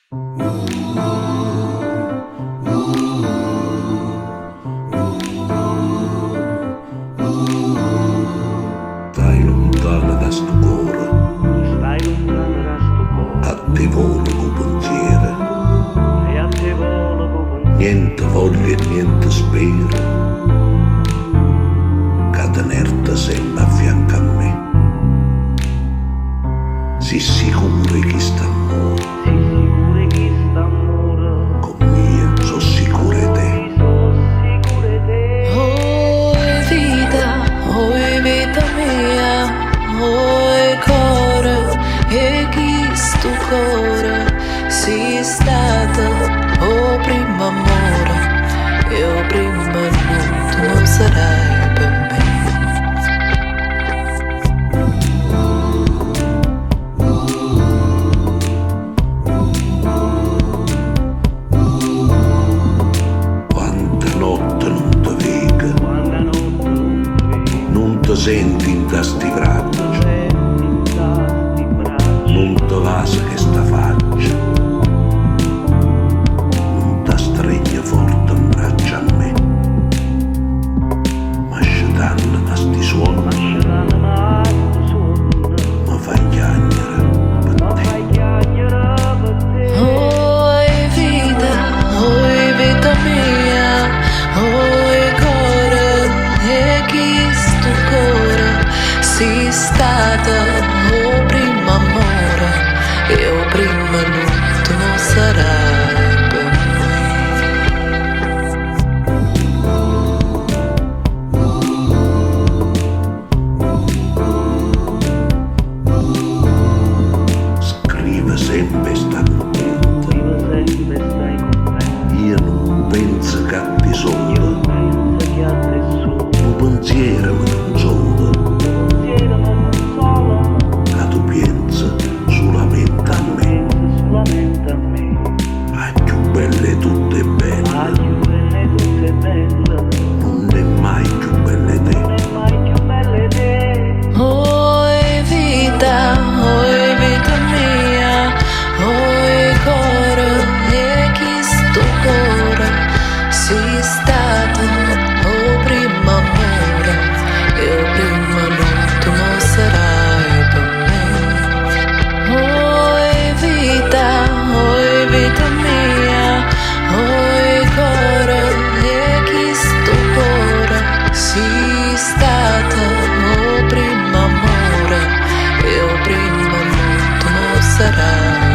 Stai lontana da sto cuore, Stai lontano da sto cuore, a te volo con pensiero, e a te volo con pensiero. niente voglia e niente spero, che tenerti sempre a fianco a me. Sii sicuro che sta amore, Sei sicuro che st'amore con mia, so sicuro di te. so sicuro di te. Oi vita mia, oi core, e chi sto core si stata, o prima amore, e o prima non sarai per me. Quante notte non ti vedo, Quando notte non ti senti in tasti braccia, senti tasti braccia, non ti vasa che sta faccia, non ti stregna forte in braccia a me, ma scetanno da sti suoni, lasceranno mai tu sonno, mi fai chiagnere per ma te. fai chiacchiere per te. Oi vita mia, oi core, e chi sto core si stata, o prima amore, e o prima non sarai per me. Scrive sempre sta contenta, Vivo sempre stai contento, io non penso che ti sono, penso che a te solo, un pensiero mi consola, pensiero mi consola, che tu pensi solamente a me, penso solamente a me. a più belle tutte belle, Ah, più belle tutte belle, non è mai più belle te. non è mai più belle te. Oi vita mia, oi core, e chi sto core si stata, o prima amore, e o prima non sarai per me. Oi vita mia, oi core, e chi sto core si stata, o prima amore, e o prima non sarai.